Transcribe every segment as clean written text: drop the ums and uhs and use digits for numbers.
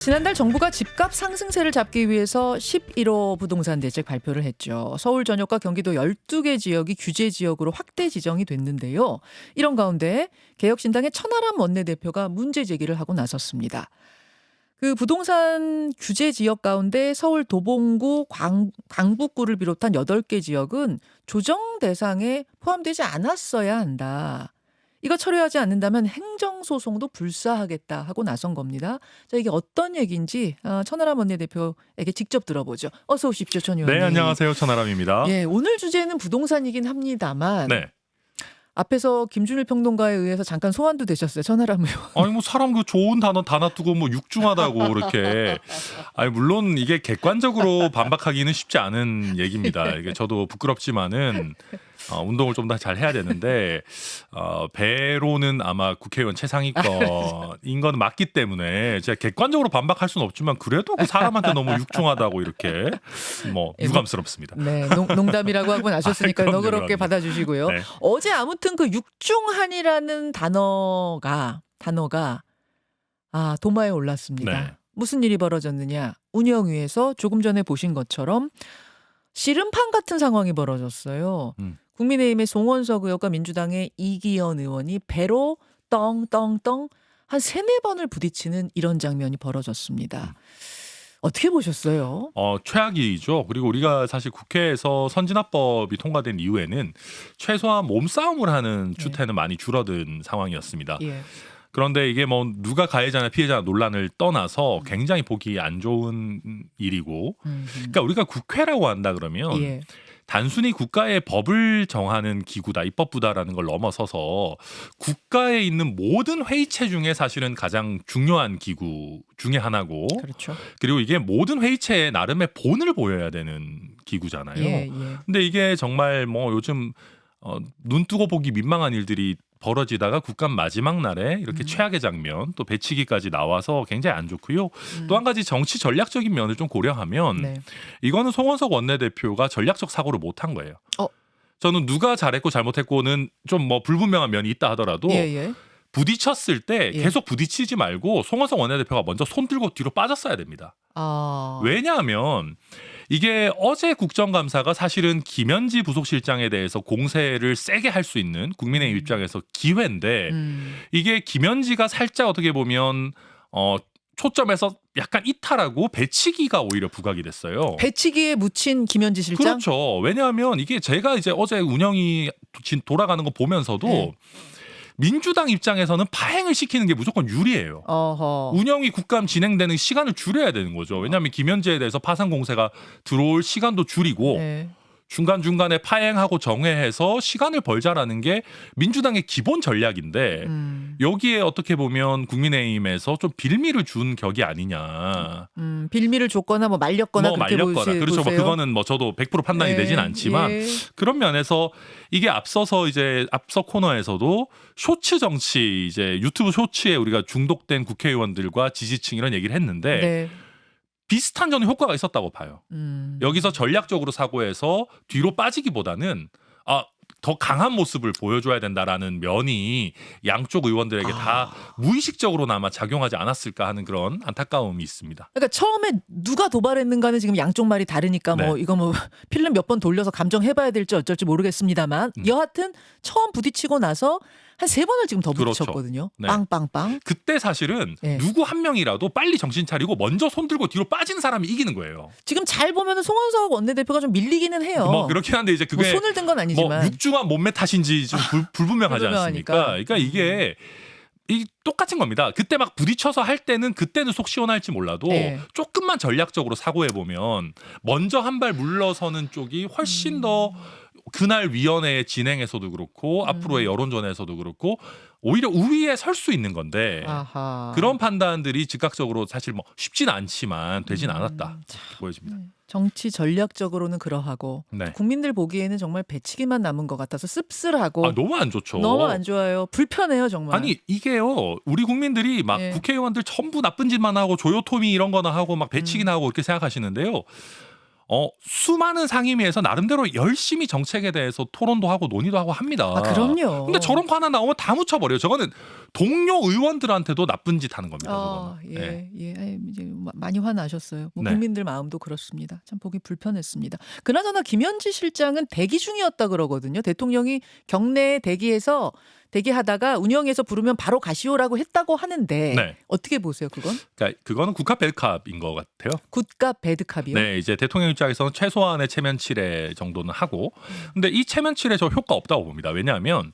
지난달 정부가 집값 상승세를 잡기 위해서 11호 부동산 대책 발표를 했죠. 서울 전역과 경기도 12개 지역이 규제 지역으로 확대 지정이 됐는데요. 이런 가운데 개혁신당의 천하람 원내대표가 문제 제기를 하고 나섰습니다. 그 부동산 규제 지역 가운데 서울 도봉구, 광북구를 비롯한 8개 지역은 조정 대상에 포함되지 않았어야 한다. 이거 처리하지 않는다면 행정소송도 불사하겠다 하고 나선 겁니다. 자, 이게 어떤 얘기인지 천하람 원내대표에게 직접 들어보죠. 어서 오십시오, 천 의원님. 네, 안녕하세요. 천하람입니다. 예, 오늘 주제는 부동산이긴 합니다만 네. 앞에서 김준일 평론가에 의해서 잠깐 소환도 되셨어요, 천하람 의원. 아니 뭐 사람 그 좋은 단어 다 놔두고 뭐 육중하다고 그렇게. 아니 물론 이게 객관적으로 반박하기는 쉽지 않은 얘기입니다. 이게 저도 부끄럽지만은 운동을 좀 더 잘 해야 되는데 배로는 아마 국회의원 최상위권인 건 맞기 때문에 제가 객관적으로 반박할 수는 없지만 그래도 그 사람한테 너무 육중하다고 이렇게 뭐 유감스럽습니다. 네, 농담이라고 하고 나셨으니까 그럼요, 너그럽게 그럼요. 받아주시고요. 네. 어제 아무튼 그 육중한이라는 단어가 도마에 올랐습니다. 네. 무슨 일이 벌어졌느냐? 운영위에서 조금 전에 보신 것처럼 씨름판 같은 상황이 벌어졌어요. 국민의힘의 송원석 의원과 민주당의 이기현 의원이 배로 떵떵떵 한 3-4번을 부딪히는 이런 장면이 벌어졌습니다. 어떻게 보셨어요? 최악이죠. 그리고 우리가 사실 국회에서 선진화법이 통과된 이후에는 최소한 몸싸움을 하는 추태는 많이 줄어든 상황이었습니다. 예. 그런데 이게 뭐 누가 가해자나 피해자 논란을 떠나서 굉장히 보기 안 좋은 일이고, 그러니까 우리가 국회라고 한다 그러면 예. 단순히 국가의 법을 정하는 기구다, 입법부다라는 걸 넘어서서 국가에 있는 모든 회의체 중에 사실은 가장 중요한 기구 중에 하나고, 그렇죠. 그리고 이게 모든 회의체에 나름의 본을 보여야 되는 기구잖아요. 예. 근데 이게 정말 뭐 요즘 눈 뜨고 보기 민망한 일들이 벌어지다가 국감 마지막 날에 이렇게 최악의 장면 또 배치기까지 나와서 굉장히 안 좋고요. 또 한 가지 정치 전략적인 면을 좀 고려하면 네. 이거는 송원석 원내대표가 전략적 사고를 못한 거예요. 저는 누가 잘했고 잘못했고는 좀 뭐 불분명한 면이 있다 하더라도 예. 부딪혔을 때 예. 계속 부딪히지 말고 송원석 원내대표가 먼저 손 들고 뒤로 빠졌어야 됩니다. 왜냐하면 이게 어제 국정감사가 사실은 김현지 부속실장에 대해서 공세를 세게 할 수 있는 국민의힘 입장에서 기회인데 이게 김현지가 살짝 어떻게 보면 초점에서 약간 이탈하고 배치기가 오히려 부각이 됐어요. 배치기에 묻힌 김현지 실장? 그렇죠. 왜냐하면 이게 제가 이제 어제 운영이 돌아가는 거 보면서도 네. 민주당 입장에서는 파행을 시키는 게 무조건 유리해요. 운영이 국감 진행되는 시간을 줄여야 되는 거죠. 왜냐하면 김현지에 대해서 파상 공세가 들어올 시간도 줄이고 네. 중간중간에 파행하고 정회해서 시간을 벌자라는 게 민주당의 기본 전략인데 여기에 어떻게 보면 국민의힘에서 좀 빌미를 준 격이 아니냐. 빌미를 줬거나 뭐 말렸거나 그렇게 그렇죠. 뭐 그거는 뭐 저도 100% 판단이 되진 않지만 그런 면에서 이게 앞서 코너에서도 쇼츠 정치 이제 유튜브 쇼츠에 우리가 중독된 국회의원들과 지지층 이런 얘기를 했는데 네. 비슷한 저는 효과가 있었다고 봐요. 여기서 전략적으로 사고해서 뒤로 빠지기보다는 더 강한 모습을 보여줘야 된다라는 면이 양쪽 의원들에게 다 무의식적으로나마 작용하지 않았을까 하는 그런 안타까움이 있습니다. 그러니까 처음에 누가 도발했는가는 지금 양쪽 말이 다르니까 뭐 이거 뭐 필름 몇 번 돌려서 감정해봐야 될지 어쩔지 모르겠습니다만 여하튼 처음 부딪히고 나서 한 3번을 지금 더 부딪혔거든요. 네. 빵빵빵. 그때 사실은 누구 한 명이라도 빨리 정신 차리고 먼저 손 들고 뒤로 빠지는 사람이 이기는 거예요. 지금 잘 보면은 송원석 원내대표가 좀 밀리기는 해요. 뭐 그렇긴 한데 이제 그게 뭐 손을 든 건 아니지만 뭐 육중한 몸매 탓인지 좀 불분명하지 않습니까? 그러니까 이게 똑같은 겁니다. 그때 막 부딪혀서 할 때는 그때는 속 시원할지 몰라도 조금만 전략적으로 사고해 보면 먼저 한 발 물러서는 쪽이 훨씬 더 그날 위원회 진행에서도 그렇고 앞으로의 여론전에서도 그렇고 오히려 우위에 설 수 있는 건데 그런 판단들이 즉각적으로 사실 뭐 쉽지는 않지만 되진 않았다 보여집니다. 정치 전략적으로는 그러하고 국민들 보기에는 정말 배치기만 남은 것 같아서 씁쓸하고 너무 안 좋죠. 너무 안 좋아요. 불편해요 정말. 아니 이게요 우리 국민들이 막 국회의원들 전부 나쁜 짓만 하고 조요토미 이런 거나 하고 막 배치기나 하고 이렇게 생각하시는데요. 수많은 상임위에서 나름대로 열심히 정책에 대해서 토론도 하고 논의도 하고 합니다. 그럼요. 근데 저런 거 하나 나오면 다 묻혀버려요. 저거는 동료 의원들한테도 나쁜 짓 하는 겁니다. 그거는. 이제 많이 화나셨어요. 뭐 네. 국민들 마음도 그렇습니다. 참 보기 불편했습니다. 그나저나 김현지 실장은 대기 중이었다 그러거든요. 대통령이 경내에 대기하다가 운영해서 부르면 바로 가시오라고 했다고 하는데 네. 어떻게 보세요, 그건? 그러니까 그거는 국가 배드캅인 것 같아요. 굿값 배드캅이요? 네, 이제 대통령 입장에서는 최소한의 체면 칠회 정도는 하고, 근데 이 체면 칠회 저 효과 없다고 봅니다. 왜냐하면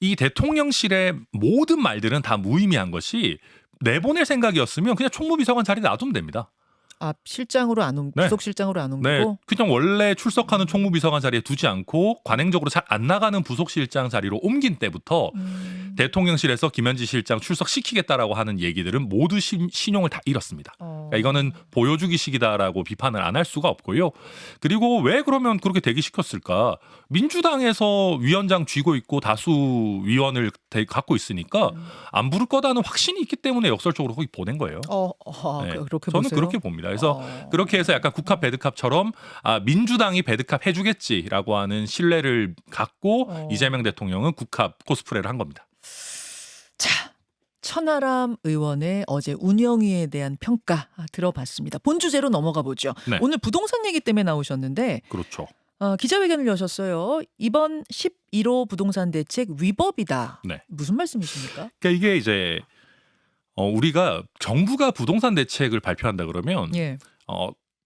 이 대통령실의 모든 말들은 다 무의미한 것이 내보낼 생각이었으면 그냥 총무비서관 자리에 놔두면 됩니다. 아, 실장으로 안 옮기고 네. 부속실장으로 안 옮기고. 네, 그냥 원래 출석하는 총무비서관 자리에 두지 않고 관행적으로 잘 안 나가는 부속실장 자리로 옮긴 때부터 대통령실에서 김현지 실장 출석시키겠다라고 하는 얘기들은 모두 신용을 다 잃었습니다. 그러니까 이거는 보여주기식이다라고 비판을 안 할 수가 없고요. 그리고 왜 그러면 그렇게 대기시켰을까? 민주당에서 위원장 쥐고 있고 다수 위원을 갖고 있으니까 안 부를 거다는 확신이 있기 때문에 역설적으로 거기 보낸 거예요. 네, 그렇게 저는 보세요? 그렇게 봅니다. 그래서 그렇게 해서 약간 국합 배드캅처럼 민주당이 배드캅 해주겠지라고 하는 신뢰를 갖고 이재명 대통령은 국합 코스프레를 한 겁니다. 자, 천하람 의원의 어제 운영위에 대한 평가 들어봤습니다. 본 주제로 넘어가 보죠. 네. 오늘 부동산 얘기 때문에 나오셨는데 그렇죠. 기자회견을 여셨어요. 이번 11호 부동산 대책 위법이다. 네. 무슨 말씀이십니까? 그러니까 이게 이제 우리가 정부가 부동산 대책을 발표한다 그러면 예.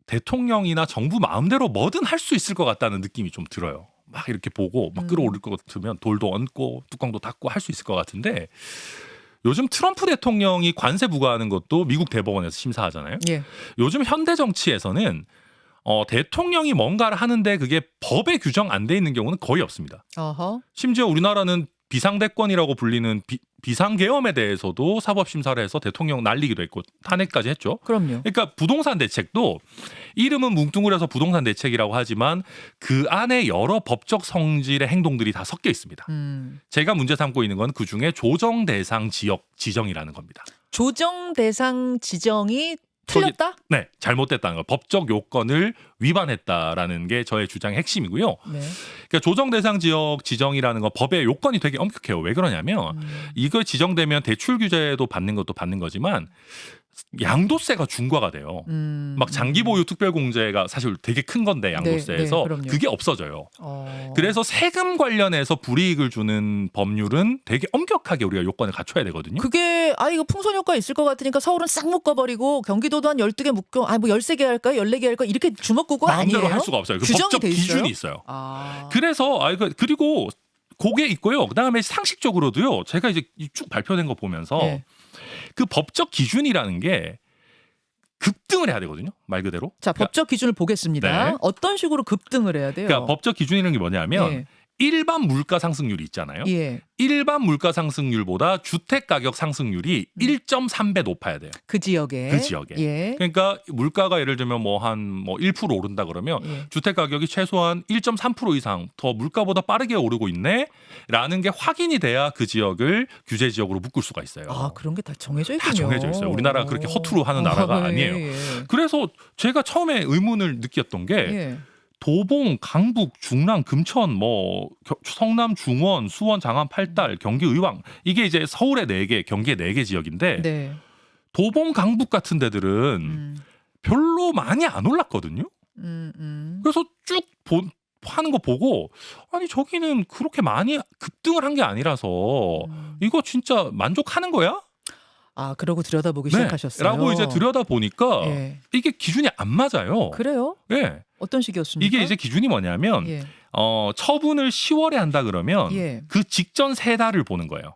대통령이나 정부 마음대로 뭐든 할 수 있을 것 같다는 느낌이 좀 들어요. 막 이렇게 보고 막 끌어올릴 것 같으면 돌도 얹고 뚜껑도 닫고 할 수 있을 것 같은데 요즘 트럼프 대통령이 관세 부과하는 것도 미국 대법원에서 심사하잖아요. 예. 요즘 현대 정치에서는 대통령이 뭔가를 하는데 그게 법에 규정 안 돼 있는 경우는 거의 없습니다. 어허. 심지어 우리나라는 비상대권이라고 불리는 비상계엄에 대해서도 사법심사를 해서 대통령 날리기도 했고 탄핵까지 했죠. 그럼요. 그러니까 부동산 대책도 이름은 뭉뚱그려서 부동산 대책이라고 하지만 그 안에 여러 법적 성질의 행동들이 다 섞여 있습니다. 제가 문제 삼고 있는 건 그중에 조정 대상 지역 지정이라는 겁니다. 조정 대상 지정이 틀렸다? 네, 잘못됐다는 거. 법적 요건을 위반했다라는 게 저의 주장의 핵심이고요. 네. 그러니까 조정 대상 지역 지정이라는 거 법의 요건이 되게 엄격해요. 왜 그러냐면 이거 지정되면 대출 규제도 받는 것도 받는 거지만 양도세가 중과가 돼요. 막 장기 보유 특별 공제가 사실 되게 큰 건데 양도세에서 그럼요. 그게 없어져요. 그래서 세금 관련해서 불이익을 주는 법률은 되게 엄격하게 우리가 요건을 갖춰야 되거든요. 그게 이거 풍선 효과 있을 것 같으니까 서울은 싹 묶어버리고 경기도도 한 12개 묶어 뭐 13개 할까요? 14개 할까요? 이렇게 주먹구구 아니에요? 마음대로 할 수가 없어요. 그 규정이 법적 돼 있어요? 기준이 있어요. 아. 그래서 그리고 그게 있고요. 그다음에 상식적으로도요. 제가 이제 쭉 발표된 거 보면서 네. 그 법적 기준이라는 게 급등을 해야 되거든요. 말 그대로. 자, 법적 기준을 보겠습니다. 네. 어떤 식으로 급등을 해야 돼요? 그러니까 법적 기준이라는 게 뭐냐면 예. 일반 물가 상승률이 있잖아요. 예. 일반 물가 상승률보다 주택 가격 상승률이 1.3배 높아야 돼요. 그 지역에. 그 지역에. 예. 그러니까 물가가 예를 들면 뭐 한 1% 오른다 그러면 예. 주택 가격이 최소한 1.3% 이상 더 물가보다 빠르게 오르고 있네라는 게 확인이 돼야 그 지역을 규제 지역으로 묶을 수가 있어요. 그런 게 다 정해져 있군요. 다 정해져 있어요. 우리나라가 그렇게 허투루 하는 나라가 아니에요. 예. 그래서 제가 처음에 의문을 느꼈던 게 예. 도봉, 강북, 중랑, 금천, 뭐 성남, 중원, 수원, 장안, 팔달, 경기, 의왕 이게 이제 서울의 4개, 경기의 4개 지역인데 네. 도봉, 강북 같은 데들은 별로 많이 안 올랐거든요. 그래서 쭉 하는 거 보고 아니 저기는 그렇게 많이 급등을 한 게 아니라서 이거 진짜 만족하는 거야? 그러고 들여다보기 시작하셨어요. 라고 이제 들여다보니까 예. 이게 기준이 안 맞아요. 그래요? 네. 어떤 식이었습니까? 이게 이제 기준이 뭐냐면 예. 처분을 10월에 한다 그러면 예. 그 직전 3달을 보는 거예요.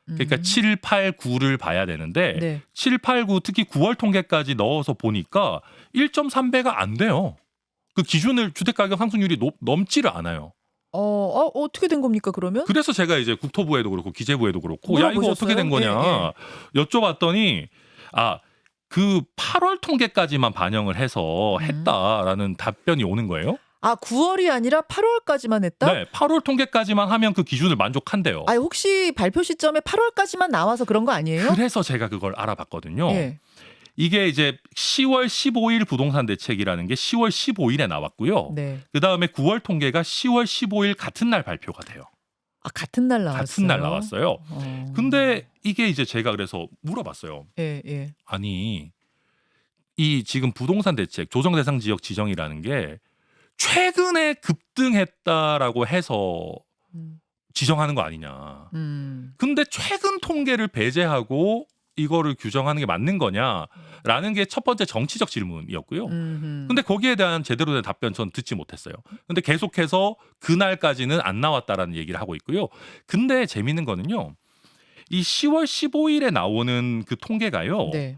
그러니까 7, 8, 9를 봐야 되는데 네. 7, 8, 9 특히 9월 통계까지 넣어서 보니까 1.3배가 안 돼요. 그 기준을 주택가격 상승률이 넘지를 않아요. 어떻게 된 겁니까 그러면? 그래서 제가 이제 국토부에도 그렇고 기재부에도 그렇고 야 이거 물어보셨어요? 어떻게 된 거냐 여쭤봤더니 그 8월 통계까지만 반영을 해서 했다라는 답변이 오는 거예요. 9월이 아니라 8월까지만 했다? 네, 8월 통계까지만 하면 그 기준을 만족한대요. 혹시 발표 시점에 8월까지만 나와서 그런 거 아니에요? 그래서 제가 그걸 알아봤거든요. 예. 이게 이제 10월 15일 부동산 대책이라는 게 10월 15일에 나왔고요. 네. 그다음에 9월 통계가 10월 15일 같은 날 발표가 돼요. 같은 날 나왔어요. 같은 날 나왔어요. 근데 이게 이제 제가 그래서 물어봤어요. 예, 예. 아니 이 지금 부동산 대책 조정 대상 지역 지정이라는 게 최근에 급등했다라고 해서 음. 지정하는 거 아니냐. 음. 근데 최근 통계를 배제하고 이거를 규정하는 게 맞는 거냐라는 게 첫 번째 정치적 질문이었고요. 근데 거기에 대한 제대로 된 답변 전 듣지 못했어요. 근데 계속해서 그날까지는 안 나왔다라는 얘기를 하고 있고요. 근데 재밌는 거는요. 이 10월 15일에 나오는 그 통계가요. 네.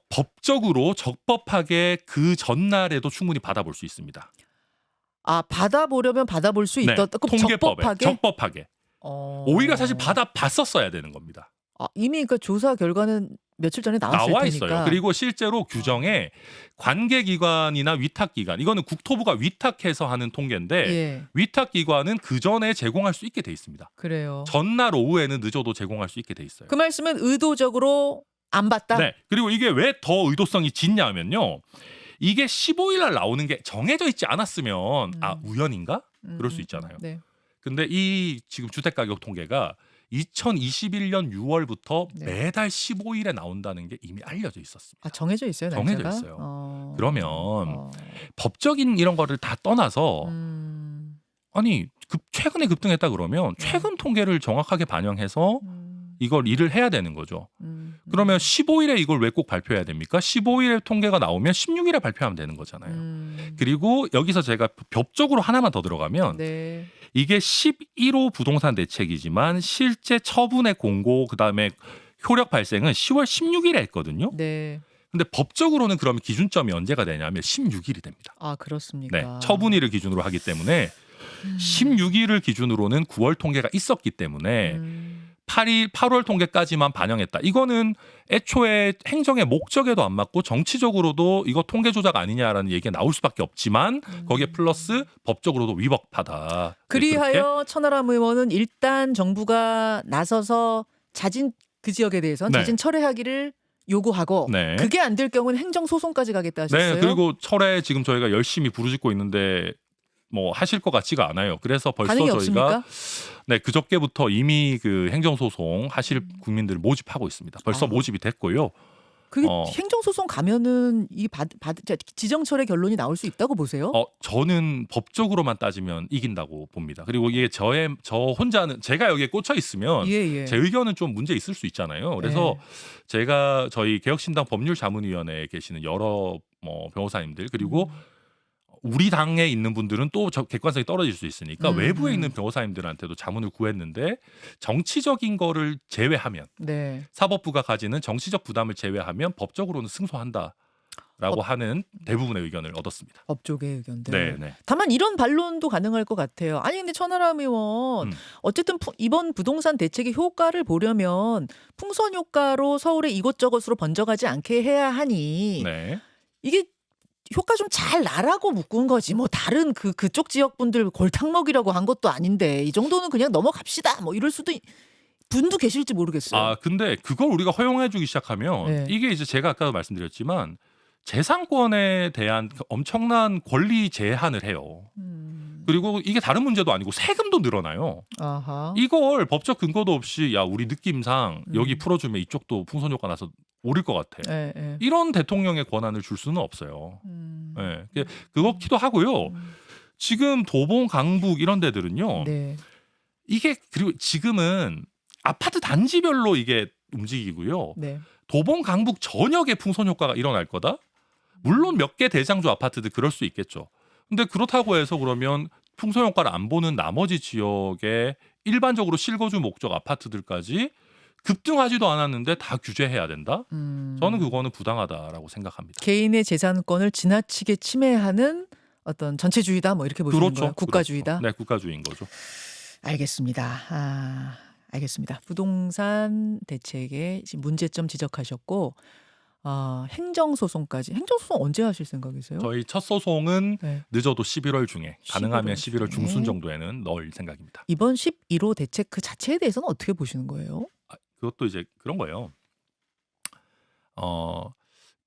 법적으로 적법하게 그 전날에도 충분히 받아볼 수 있습니다. 받아보려면 받아볼 수 네, 있다. 그럼 통계법에 적법하게. 오히려 사실 어. 받아봤었어야 되는 겁니다. 이미 그 조사 결과는 며칠 전에 나왔을 나와 테니까. 있어요. 그리고 실제로 규정에 관계기관이나 위탁기관, 이거는 국토부가 위탁해서 하는 통계인데 예, 위탁기관은 그 전에 제공할 수 있게 돼 있습니다. 그래요. 전날 오후에는 늦어도 제공할 수 있게 돼 있어요. 그 말씀은 의도적으로 안 봤다? 네. 그리고 이게 왜 더 의도성이 짙냐면요. 이게 15일 날 나오는 게 정해져 있지 않았으면 우연인가? 그럴 수 있잖아요. 네. 근데 이 지금 주택가격 통계가 2021년 6월부터 네. 매달 15일에 나온다는 게 이미 알려져 있었습니다. 정해져 있어요, 날짜가? 정해져 있어요. 그러면 법적인 이런 거를 다 떠나서 아니 최근에 급등했다 그러면 최근 통계를 정확하게 반영해서 이걸 일을 해야 되는 거죠. 그러면 15일에 이걸 왜 꼭 발표해야 됩니까? 15일에 통계가 나오면 16일에 발표하면 되는 거잖아요. 그리고 여기서 제가 법적으로 하나만 더 들어가면 네. 이게 11호 부동산 대책이지만 실제 처분의 공고 그다음에 효력 발생은 10월 16일에 했거든요. 네. 근데 법적으로는 그러면 기준점이 언제가 되냐면 16일이 됩니다. 그렇습니까? 네, 처분일을 기준으로 하기 때문에 16일을 기준으로는 9월 통계가 있었기 때문에 8월 통계까지만 반영했다. 이거는 애초에 행정의 목적에도 안 맞고 정치적으로도 이거 통계 조작 아니냐라는 얘기가 나올 수밖에 없지만 거기에 플러스 법적으로도 위법하다. 그리하여 천하람 의원은 일단 정부가 나서서 자진 그 지역에 대해서는 네. 자진 철회하기를 요구하고 네. 그게 안 될 경우는 행정소송까지 가겠다 하셨어요. 네, 그리고 철회 지금 저희가 열심히 부르짖고 있는데 뭐 하실 것 같지가 않아요. 그래서 벌써 반응이 저희가 없습니까? 네, 그저께부터 이미 그 행정소송 하실 국민들을 모집하고 있습니다. 벌써 모집이 됐고요. 그게 행정소송 가면은 이 지정철의 결론이 나올 수 있다고 보세요? 저는 법적으로만 따지면 이긴다고 봅니다. 그리고 이게 저 혼자는 제가 여기에 꽂혀 있으면 예. 제 의견은 좀 문제 있을 수 있잖아요. 그래서 제가 저희 개혁신당 법률자문위원회에 계시는 여러 변호사님들 그리고 우리 당에 있는 분들은 또 객관성이 떨어질 수 있으니까 외부에 있는 변호사님들한테도 자문을 구했는데 정치적인 거를 제외하면 네. 사법부가 가지는 정치적 부담을 제외하면 법적으로는 승소한다라고 하는 대부분의 의견을 얻었습니다. 법조계 의견들. 네. 다만 이런 반론도 가능할 것 같아요. 아니 근데 천하람 의원 어쨌든 이번 부동산 대책의 효과를 보려면 풍선 효과로 서울에 이곳저곳으로 번져가지 않게 해야 하니 네. 이게 효과 좀 잘 나라고 묶은 거지. 뭐 다른 그쪽 지역 분들 골탕 먹이라고 한 것도 아닌데 이 정도는 그냥 넘어갑시다. 뭐 이럴 수도 분도 계실지 모르겠어요. 근데 그걸 우리가 허용해주기 시작하면 이게 이제 제가 아까도 말씀드렸지만 재산권에 대한 엄청난 권리 제한을 해요. 그리고 이게 다른 문제도 아니고 세금도 늘어나요. 아하. 이걸 법적 근거도 없이 야 우리 느낌상 여기 풀어주면 이쪽도 풍선 효과 나서 오를 것 같아. 이런 대통령의 권한을 줄 수는 없어요. 그렇기도 하고요. 지금 도봉, 강북 이런 데들은요. 네. 이게 그리고 지금은 아파트 단지별로 이게 움직이고요. 네. 도봉, 강북 전역에 풍선 효과가 일어날 거다. 물론 몇 개 대장주 아파트들 그럴 수 있겠죠. 근데 그렇다고 해서 그러면 풍선 효과를 안 보는 나머지 지역에 일반적으로 실거주 목적 아파트들까지 급등하지도 않았는데 다 규제해야 된다? 저는 그거는 부당하다라고 생각합니다. 개인의 재산권을 지나치게 침해하는 어떤 전체주의다 뭐 이렇게 보시는 거예요? 국가주의다? 그렇죠. 네, 국가주의인 거죠. 알겠습니다. 알겠습니다. 부동산 대책의 문제점 지적하셨고 행정소송까지. 행정소송 언제 하실 생각이세요? 저희 첫 소송은 늦어도 11월 중에 가능하면 11월 중순 정도에는 넣을 생각입니다. 이번 11호 대책 그 자체에 대해서는 어떻게 보시는 거예요? 그것도 이제 그런 거예요.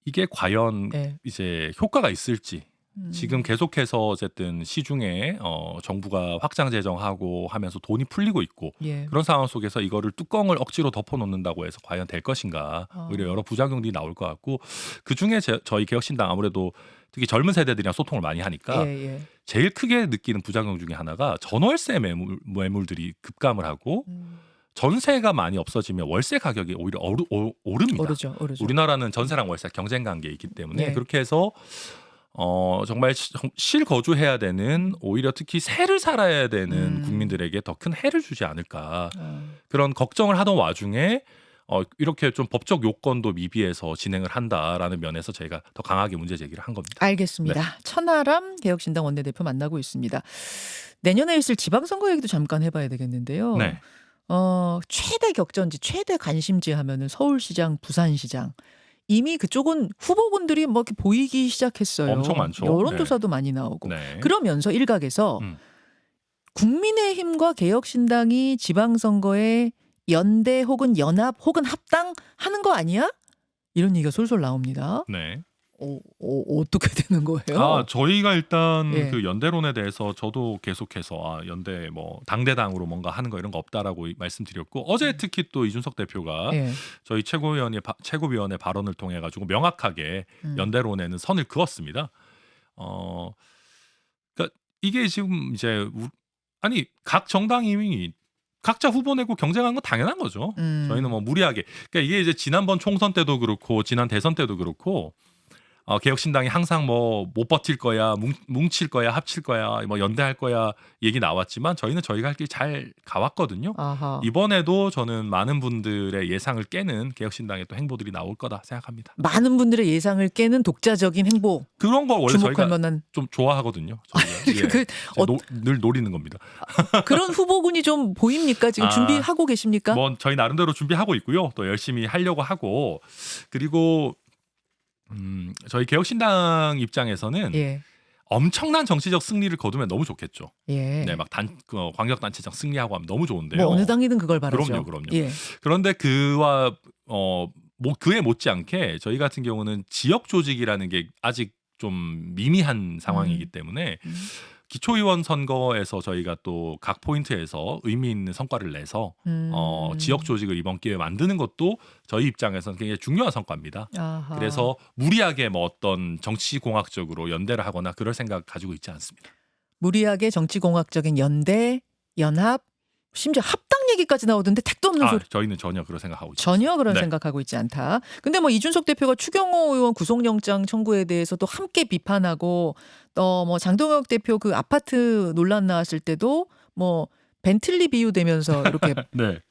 이게 과연 이제 효과가 있을지 지금 계속해서 어쨌든 시중에 정부가 확장 재정하고 하면서 돈이 풀리고 있고 예. 그런 상황 속에서 이거를 뚜껑을 억지로 덮어놓는다고 해서 과연 될 것인가 오히려 여러 부작용들이 나올 것 같고 그중에 저희 개혁신당 아무래도 특히 젊은 세대들이랑 소통을 많이 하니까 제일 크게 느끼는 부작용 중에 하나가 전월세 매물들이 급감을 하고 전세가 많이 없어지면 월세 가격이 오히려 오릅니다. 오르죠. 우리나라는 전세랑 월세 경쟁 관계에 있기 때문에 그렇게 해서 정말 실거주해야 되는 오히려 특히 세를 살아야 되는 국민들에게 더 큰 해를 주지 않을까 그런 걱정을 하던 와중에 이렇게 좀 법적 요건도 미비해서 진행을 한다라는 면에서 저희가 더 강하게 문제 제기를 한 겁니다. 알겠습니다. 네. 천하람 개혁신당 원내대표 만나고 있습니다. 내년에 있을 지방선거 얘기도 잠깐 해봐야 되겠는데요. 네. 최대 격전지, 최대 관심지 하면은 서울시장, 부산시장. 이미 그쪽은 후보군들이 뭐 이렇게 보이기 시작했어요. 엄청 많죠. 여론조사도 많이 나오고. 그러면서 일각에서 국민의힘과 개혁신당이 지방선거에 연대 혹은 연합 혹은 합당하는 거 아니야? 이런 얘기가 솔솔 나옵니다. 네. 어떻게 되는 거예요? 저희가 일단 그 연대론에 대해서 저도 계속해서 연대 뭐 당대당으로 뭔가 하는 거 이런 거 없다라고 말씀드렸고 어제 특히 또 이준석 대표가 저희 최고위원회 발언을 통해 가지고 명확하게 연대론에는 선을 그었습니다. 그러니까 이게 지금 이제 각 정당이 각자 후보 내고 경쟁하는 건 당연한 거죠. 저희는 뭐 무리하게 그러니까 이게 이제 지난번 총선 때도 그렇고 지난 대선 때도 그렇고 개혁신당이 항상 뭐 못 버틸 거야, 뭉칠 거야, 합칠 거야, 뭐 연대할 거야 얘기 나왔지만 저희는 저희가 할 길 잘 가왔거든요. 아하. 이번에도 저는 많은 분들의 예상을 깨는 개혁신당의 또 행보들이 나올 거다 생각합니다. 많은 분들의 예상을 깨는 독자적인 행보. 그런 걸 원래 저희가 만한... 좀 좋아하거든요. 늘 노리는 겁니다. 그런 후보군이 좀 보입니까? 지금 준비하고 계십니까? 뭐 저희 나름대로 준비하고 있고요. 또 열심히 하려고 하고 그리고 저희 개혁신당 입장에서는 엄청난 정치적 승리를 거두면 너무 좋겠죠. 네, 막 광역단체장 승리하고 하면 너무 좋은데요. 뭐 어느 당이든 그걸 바라죠. 그럼요. 그런데 그에 못지않게 저희 같은 경우는 지역 조직이라는 게 아직 좀 미미한 상황이기 때문에 기초의원 선거에서 저희가 또 각 포인트에서 의미 있는 성과를 내서 지역 조직을 이번 기회에 만드는 것도 저희 입장에서는 굉장히 중요한 성과입니다. 아하. 그래서 무리하게 뭐 어떤 정치공학적으로 연대를 하거나 그럴 생각 가지고 있지 않습니다. 무리하게 정치공학적인 연대, 연합, 심지어 합당 얘기까지 나오던데 택도 없는 소리. 저희는 전혀 그런 생각하고 있지 전혀 그런 생각하고 있지 않다. 근데 뭐 이준석 대표가 추경호 의원 구속영장 청구에 대해서도 함께 비판하고 또 뭐 장동혁 대표 그 아파트 논란 나왔을 때도 뭐 벤틀리 비유되면서 이렇게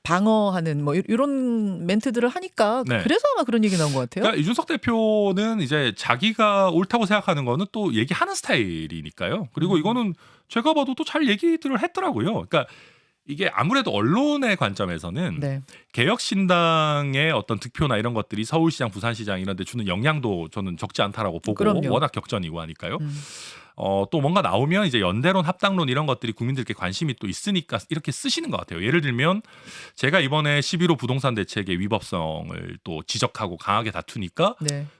방어하는 뭐 이런 멘트들을 하니까 그래서 아마 그런 얘기 나온 것 같아요. 그러니까 이준석 대표는 이제 자기가 옳다고 생각하는 거는 또 얘기하는 스타일이니까요. 그리고 이거는 제가 봐도 또 잘 얘기들을 했더라고요. 그러니까 이게 아무래도 언론의 관점에서는 개혁신당의 어떤 득표나 이런 것들이 서울시장, 부산시장 이런 데 주는 영향도 저는 적지 않다라고 보고 워낙 격전이고 하니까요. 또 뭔가 나오면 이제 연대론, 합당론 이런 것들이 국민들께 관심이 또 있으니까 이렇게 쓰시는 것 같아요. 예를 들면 제가 이번에 11호 부동산 대책의 위법성을 또 지적하고 강하게 다투니까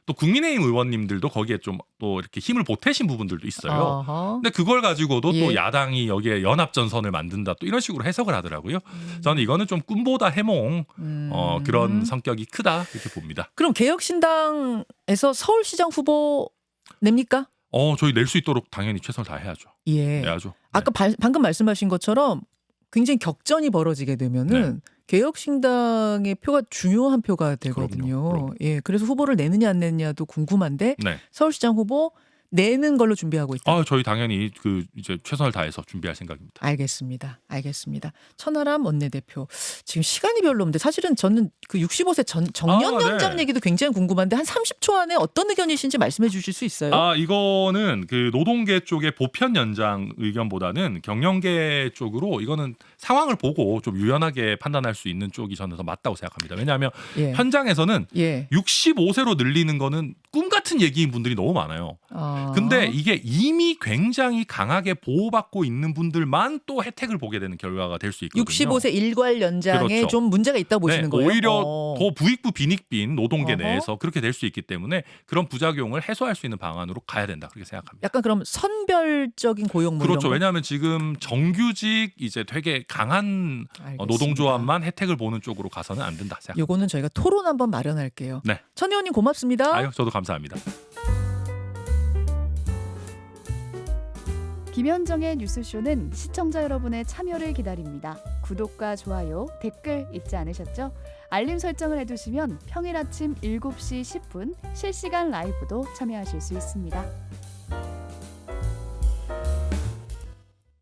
또 국민의힘 의원님들도 거기에 좀 또 이렇게 힘을 보태신 부분들도 있어요. 근데 그걸 가지고도 또 야당이 여기에 연합전선을 만든다 또 이런 식으로 해석을 하더라고요. 저는 이거는 좀 꿈보다 해몽 그런 성격이 크다 이렇게 봅니다. 그럼 개혁신당에서 서울시장 후보 냅니까? 저희 낼 수 있도록 당연히 최선을 다해야죠. 내야죠. 아까 방금 말씀하신 것처럼 굉장히 격전이 벌어지게 되면은 개혁신당의 표가 중요한 표가 되거든요. 그럼요. 그래서 후보를 내느냐 안 내느냐도 궁금한데 서울시장 후보 내는 걸로 준비하고 있다. 저희 당연히 이제 최선을 다해서 준비할 생각입니다. 알겠습니다. 천하람 원내대표. 지금 시간이 별로 없는데 사실은 저는 그 65세 정년 연장 얘기도 굉장히 궁금한데 한 30초 안에 어떤 의견이신지 말씀해 주실 수 있어요? 이거는 그 노동계 쪽의 보편 연장 의견보다는 경영계 쪽으로 이거는 상황을 보고 좀 유연하게 판단할 수 있는 쪽이 저는 더 맞다고 생각합니다. 왜냐하면 현장에서는 65세로 늘리는 거는 꿈 같은 똑같은 얘기인 분들이 너무 많아요. 아. 근데 이게 이미 굉장히 강하게 보호받고 있는 분들만 또 혜택을 보게 되는 결과가 될 수 있거든요. 65세 일괄 연장에 그렇죠. 좀 문제가 있다고 보시는 거예요? 오히려 더 부익부 빈익빈 노동계 어허. 내에서 그렇게 될 수 있기 때문에 그런 부작용을 해소할 수 있는 방안으로 가야 된다 그렇게 생각합니다. 약간 그럼 선별적인 고용 뭐 그렇죠. 이런 거? 왜냐하면 지금 정규직 이제 되게 강한 알겠습니다. 노동조합만 혜택을 보는 쪽으로 가서는 안 된다 생각합니다. 요거는 저희가 토론 한번 마련할게요. 네. 천 의원님 고맙습니다. 아유, 저도 감사합니다. 김현정의 뉴스쇼는 시청자 여러분의 참여를 기다립니다. 구독과 좋아요, 댓글 잊지 않으셨죠? 알림 설정을 해두시면 평일 아침 7시 10분 실시간 라이브도 참여하실 수 있습니다.